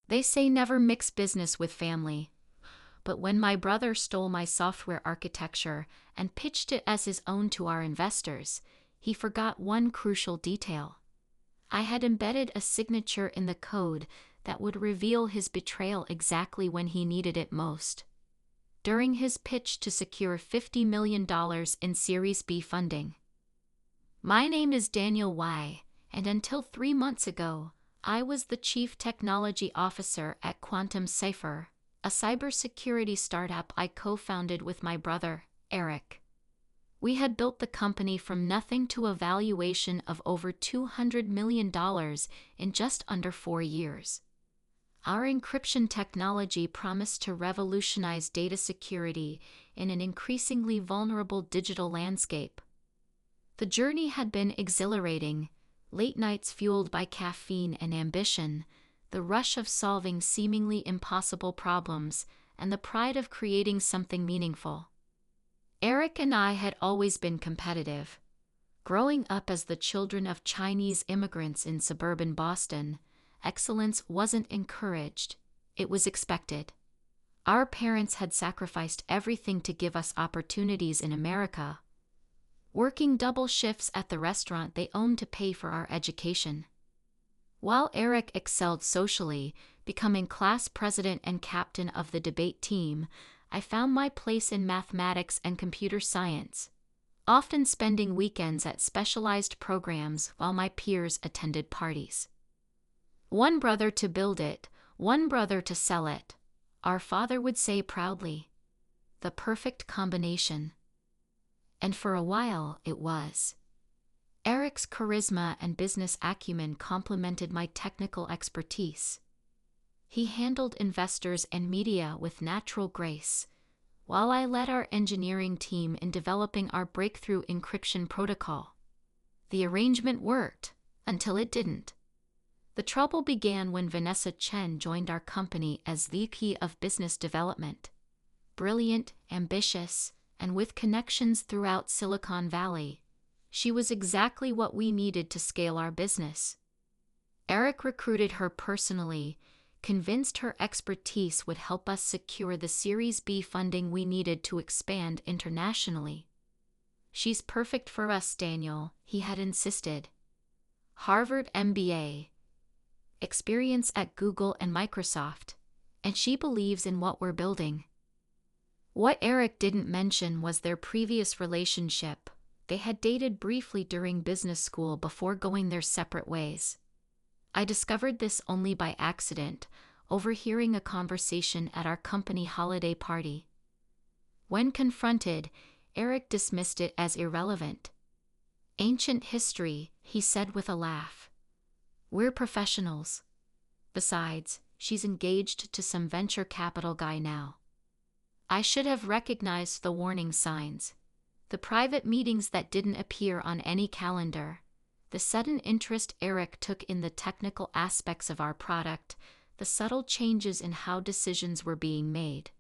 They say never mix business with family. But when my brother stole my software architecture and pitched it as his own to our investors, he forgot one crucial detail. I had embedded a signature in the code that would reveal his betrayal exactly when he needed it most. During his pitch to secure $50 million in Series B funding. My name is Daniel Y., and until 3 months ago, I was the Chief Technology Officer at Quantum Cipher, a cybersecurity startup I co-founded with my brother, Eric. We had built the company from nothing to a valuation of over $200 million in just under 4 years. Our encryption technology promised to revolutionize data security in an increasingly vulnerable digital landscape. The journey had been exhilarating, late nights fueled by caffeine and ambition, the rush of solving seemingly impossible problems, and the pride of creating something meaningful. Eric and I had always been competitive. Growing up as the children of Chinese immigrants in suburban Boston, excellence wasn't encouraged, it was expected. Our parents had sacrificed everything to give us opportunities in America, working double shifts at the restaurant they owned to pay for our education. While Eric excelled socially, becoming class president and captain of the debate team, I found my place in mathematics and computer science, often spending weekends at specialized programs while my peers attended parties. One brother to build it, one brother to sell it, our father would say proudly. The perfect combination. And for a while it was. Eric's charisma and business acumen complemented my technical expertise. He handled investors and media with natural grace, while I led our engineering team in developing our breakthrough encryption protocol. The arrangement worked, until it didn't. The trouble began when Vanessa Chen joined our company as VP of Business Development. Brilliant, ambitious, and with connections throughout Silicon Valley, she was exactly what we needed to scale our business. Eric recruited her personally, convinced her expertise would help us secure the Series B funding we needed to expand internationally. She's perfect for us, Daniel, he had insisted. Harvard MBA, experience at Google and Microsoft, and she believes in what we're building. What Eric didn't mention was their previous relationship. They had dated briefly during business school before going their separate ways. I discovered this only by accident, overhearing a conversation at our company holiday party. When confronted, Eric dismissed it as irrelevant. Ancient history, he said with a laugh. We're professionals. Besides, she's engaged to some venture capital guy now. I should have recognized the warning signs. The private meetings that didn't appear on any calendar, the sudden interest Eric took in the technical aspects of our product, the subtle changes in how decisions were being made.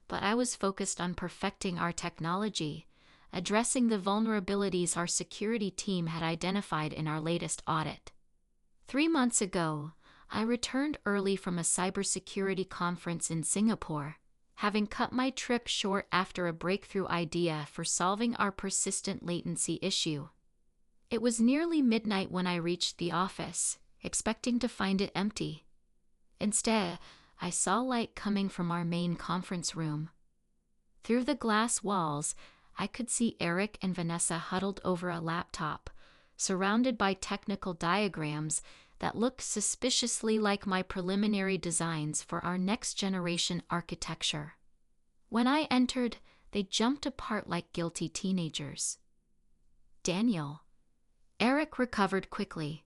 But I was focused on perfecting our technology, addressing the vulnerabilities our security team had identified in our latest audit. 3 months ago, I returned early from a cybersecurity conference in Singapore, having cut my trip short after a breakthrough idea for solving our persistent latency issue. It was nearly midnight when I reached the office, expecting to find it empty. Instead, I saw light coming from our main conference room. Through the glass walls, I could see Eric and Vanessa huddled over a laptop, surrounded by technical diagrams that looked suspiciously like my preliminary designs for our next-generation architecture. When I entered, they jumped apart like guilty teenagers. Daniel. Eric recovered quickly.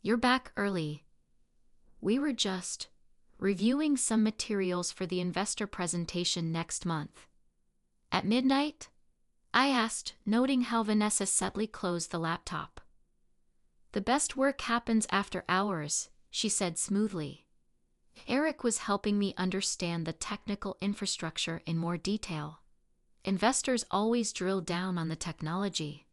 You're back early. We were just reviewing some materials for the investor presentation next month. At midnight? I asked, noting how Vanessa subtly closed the laptop. The best work happens after hours, she said smoothly. Eric was helping me understand the technical infrastructure in more detail. Investors always drill down on the technology.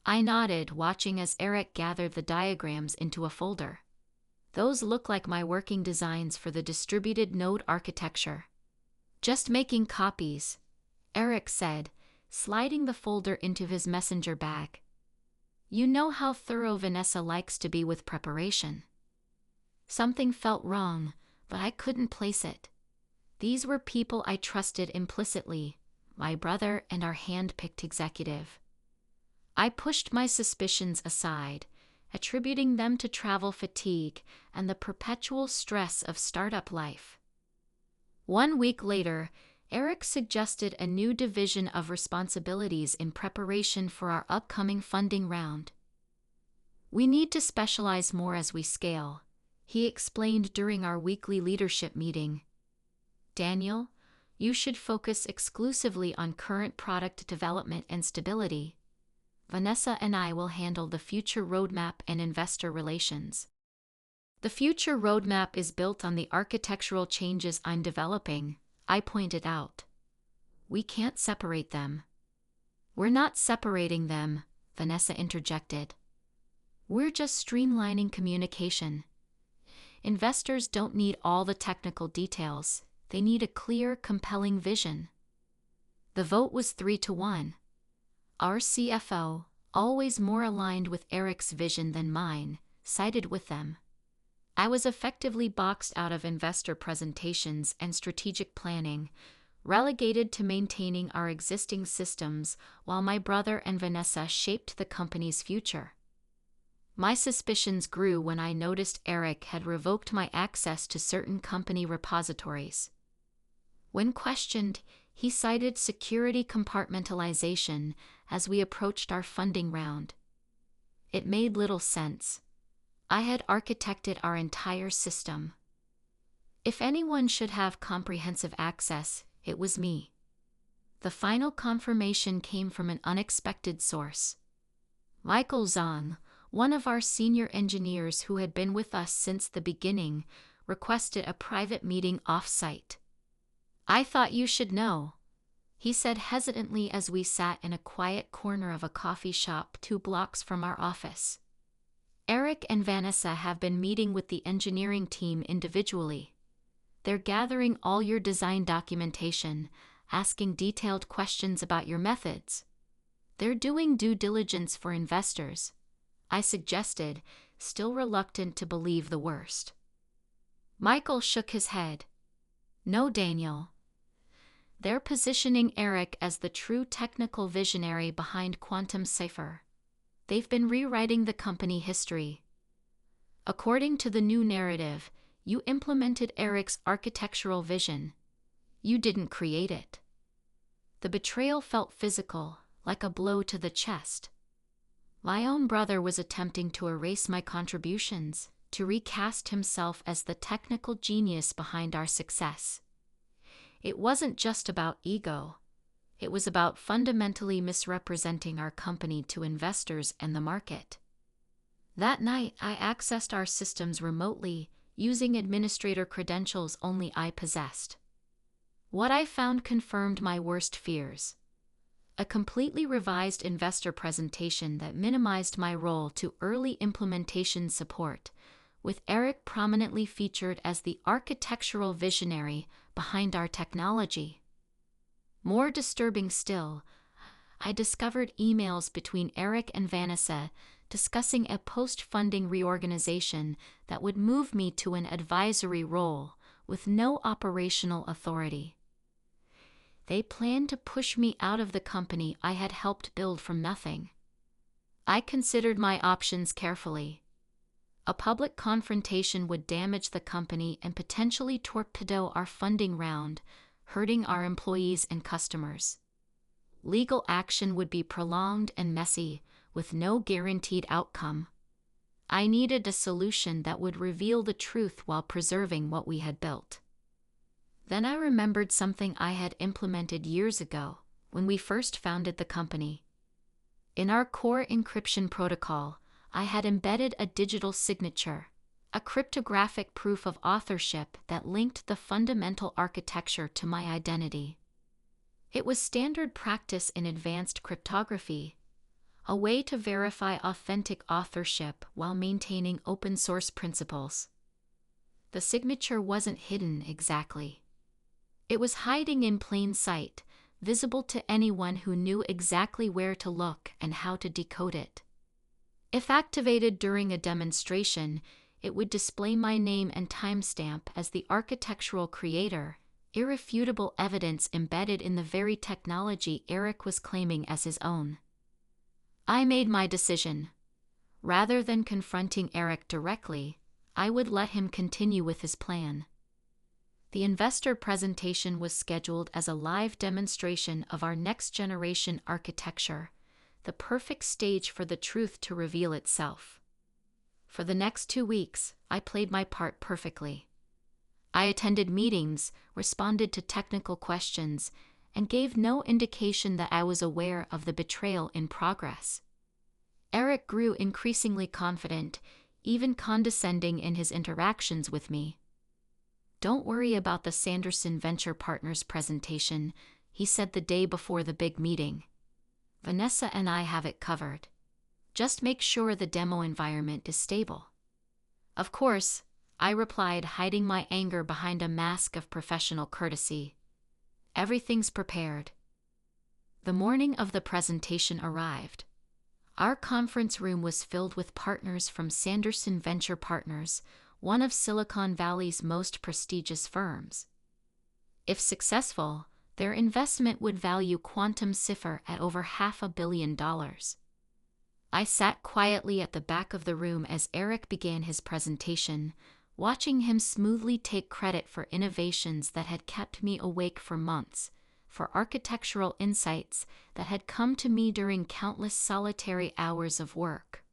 I nodded, watching as Eric gathered the diagrams into a folder. Those look like my working designs for the distributed node architecture. Just making copies, Eric said, sliding the folder into his messenger bag. You know how thorough Vanessa likes to be with preparation. Something felt wrong, but I couldn't place it. These were people I trusted implicitly, my brother and our hand-picked executive. I pushed my suspicions aside, attributing them to travel fatigue and the perpetual stress of startup life. 1 week later, Eric suggested a new division of responsibilities in preparation for our upcoming funding round. We need to specialize more as we scale, he explained during our weekly leadership meeting. Daniel, you should focus exclusively on current product development and stability. Vanessa and I will handle the future roadmap and investor relations. The future roadmap is built on the architectural changes I'm developing, I pointed out. We can't separate them. We're not separating them, Vanessa interjected. We're just streamlining communication. Investors don't need all the technical details, they need a clear, compelling vision. The vote was 3-1. Our CFO, always more aligned with Eric's vision than mine, sided with them. I was effectively boxed out of investor presentations and strategic planning, relegated to maintaining our existing systems while my brother and Vanessa shaped the company's future. My suspicions grew when I noticed Eric had revoked my access to certain company repositories. When questioned, he cited security compartmentalization as we approached our funding round. It made little sense. I had architected our entire system. If anyone should have comprehensive access, it was me. The final confirmation came from an unexpected source. Michael Zhang, one of our senior engineers who had been with us since the beginning, requested a private meeting off-site. I thought you should know, he said hesitantly as we sat in a quiet corner of a coffee shop 2 blocks from our office. Eric and Vanessa have been meeting with the engineering team individually. They're gathering all your design documentation, asking detailed questions about your methods. They're doing due diligence for investors, I suggested, still reluctant to believe the worst. Michael shook his head. No, Daniel. They're positioning Eric as the true technical visionary behind Quantum Cipher. They've been rewriting the company history. According to the new narrative, you implemented Eric's architectural vision. You didn't create it. The betrayal felt physical, like a blow to the chest. My own brother was attempting to erase my contributions, to recast himself as the technical genius behind our success. It wasn't just about ego. It was about fundamentally misrepresenting our company to investors and the market. That night, I accessed our systems remotely, using administrator credentials only I possessed. What I found confirmed my worst fears. A completely revised investor presentation that minimized my role to early implementation support, with Eric prominently featured as the architectural visionary behind our technology. More disturbing still, I discovered emails between Eric and Vanessa discussing a post-funding reorganization that would move me to an advisory role with no operational authority. They planned to push me out of the company I had helped build from nothing. I considered my options carefully. A public confrontation would damage the company and potentially torpedo our funding round, hurting our employees and customers. Legal action would be prolonged and messy, with no guaranteed outcome. I needed a solution that would reveal the truth while preserving what we had built. Then I remembered something I had implemented years ago, when we first founded the company. In our core encryption protocol, I had embedded a digital signature, a cryptographic proof of authorship that linked the fundamental architecture to my identity. It was standard practice in advanced cryptography, a way to verify authentic authorship while maintaining open-source principles. The signature wasn't hidden exactly. It was hiding in plain sight, visible to anyone who knew exactly where to look and how to decode it. If activated during a demonstration, it would display my name and timestamp as the architectural creator, irrefutable evidence embedded in the very technology Eric was claiming as his own. I made my decision. Rather than confronting Eric directly, I would let him continue with his plan. The investor presentation was scheduled as a live demonstration of our next-generation architecture, the perfect stage for the truth to reveal itself. For the next 2 weeks, I played my part perfectly. I attended meetings, responded to technical questions, and gave no indication that I was aware of the betrayal in progress. Eric grew increasingly confident, even condescending in his interactions with me. "Don't worry about the Sanderson Venture Partners presentation," he said the day before the big meeting. "Vanessa and I have it covered. Just make sure the demo environment is stable." Of course, I replied, hiding my anger behind a mask of professional courtesy. "Everything's prepared." The morning of the presentation arrived. Our conference room was filled with partners from Sanderson Venture Partners, one of Silicon Valley's most prestigious firms. If successful, their investment would value Quantum Cipher at over $500 million. I sat quietly at the back of the room as Eric began his presentation, watching him smoothly take credit for innovations that had kept me awake for months, for architectural insights that had come to me during countless solitary hours of work.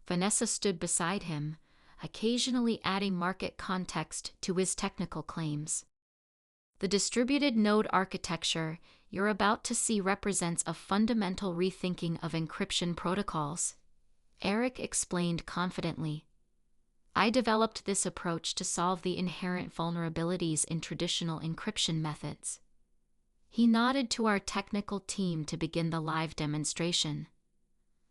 Vanessa stood beside him, occasionally adding market context to his technical claims. "The distributed node architecture you're about to see represents a fundamental rethinking of encryption protocols," Eric explained confidently. "I developed this approach to solve the inherent vulnerabilities in traditional encryption methods." He nodded to our technical team to begin the live demonstration.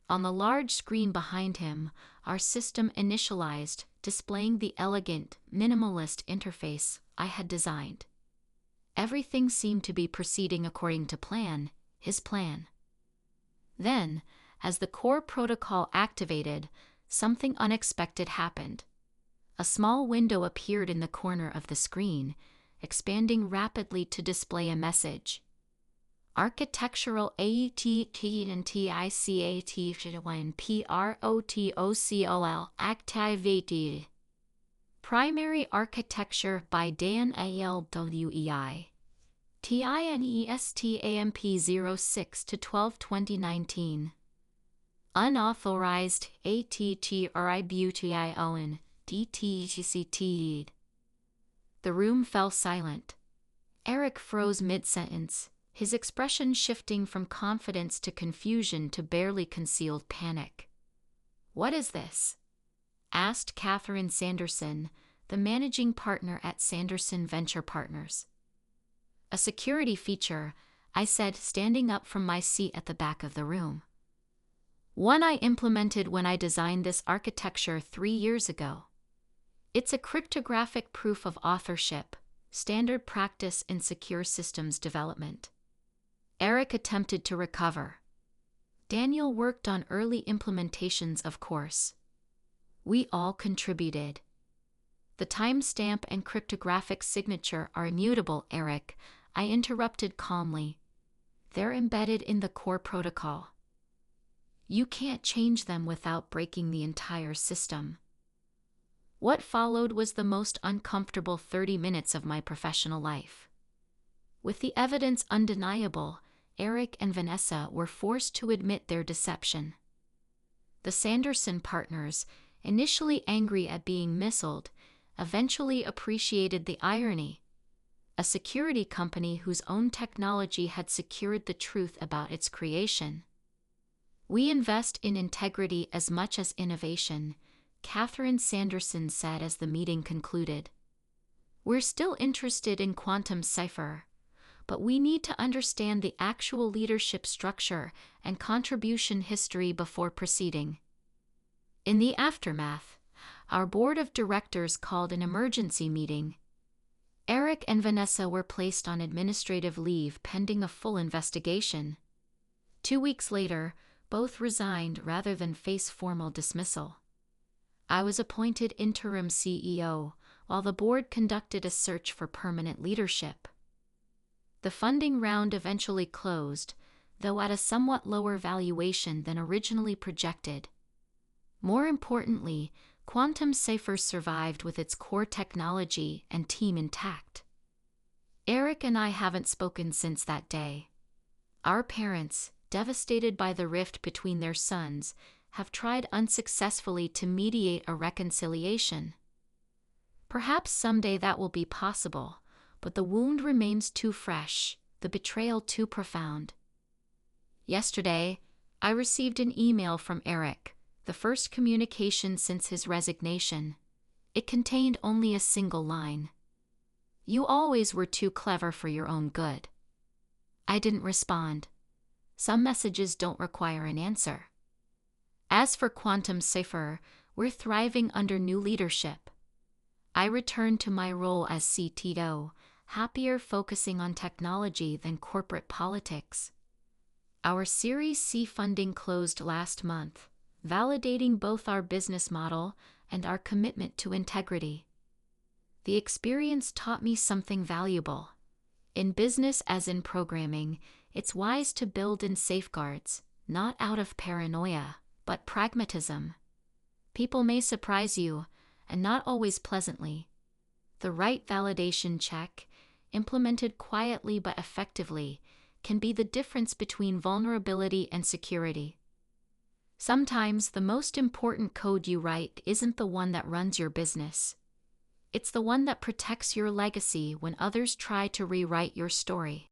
On the large screen behind him, our system initialized, displaying the elegant, minimalist interface I had designed. Everything seemed to be proceeding according to plan, his plan. Then, as the core protocol activated, something unexpected happened. A small window appeared in the corner of the screen, expanding rapidly to display a message. "Architectural ATTNTICAT1PROTOCOL activated. Primary Architecture by Dan ALWEI. TINESTAMP 06 to 12/2019. Unauthorized ATTRIBUTION DTGCT." The room fell silent. Eric froze mid-sentence, his expression shifting from confidence to confusion to barely concealed panic. "What is this?" asked Catherine Sanderson, the managing partner at Sanderson Venture Partners. "A security feature," I said, standing up from my seat at the back of the room. "One I implemented when I designed this architecture 3 years ago. It's a cryptographic proof of authorship, standard practice in secure systems development." Eric attempted to recover. "Daniel worked on early implementations, of course. We all contributed." "The timestamp and cryptographic signature are immutable, Eric," I interrupted calmly. "They're embedded in the core protocol. You can't change them without breaking the entire system." What followed was the most uncomfortable 30 minutes of my professional life. With the evidence undeniable, Eric and Vanessa were forced to admit their deception. The Sanderson partners, initially angry at being missiled, eventually appreciated the irony. A security company whose own technology had secured the truth about its creation. "We invest in integrity as much as innovation," Catherine Sanderson said as the meeting concluded. "We're still interested in Quantum Cipher, but we need to understand the actual leadership structure and contribution history before proceeding." In the aftermath, Our board of directors called an emergency meeting. Eric and Vanessa were placed on administrative leave pending a full investigation. 2 weeks later, both resigned rather than face formal dismissal. I was appointed interim CEO, while the board conducted a search for permanent leadership. The funding round eventually closed, though at a somewhat lower valuation than originally projected. More importantly, Quantum Safer survived with its core technology and team intact. Eric and I haven't spoken since that day. Our parents, devastated by the rift between their sons, have tried unsuccessfully to mediate a reconciliation. Perhaps someday that will be possible, but the wound remains too fresh, the betrayal too profound. Yesterday, I received an email from Eric, the first communication since his resignation. It contained only a single line. "You always were too clever for your own good." I didn't respond. Some messages don't require an answer. As for Quantum Safer, we're thriving under new leadership. I returned to my role as CTO, happier focusing on technology than corporate politics. Our Series C funding closed last month, validating both our business model and our commitment to integrity. The experience taught me something valuable. In business as in programming, it's wise to build in safeguards, not out of paranoia, but pragmatism. People may surprise you, and not always pleasantly. The right validation check, implemented quietly but effectively, can be the difference between vulnerability and security. Sometimes the most important code you write isn't the one that runs your business. It's the one that protects your legacy when others try to rewrite your story.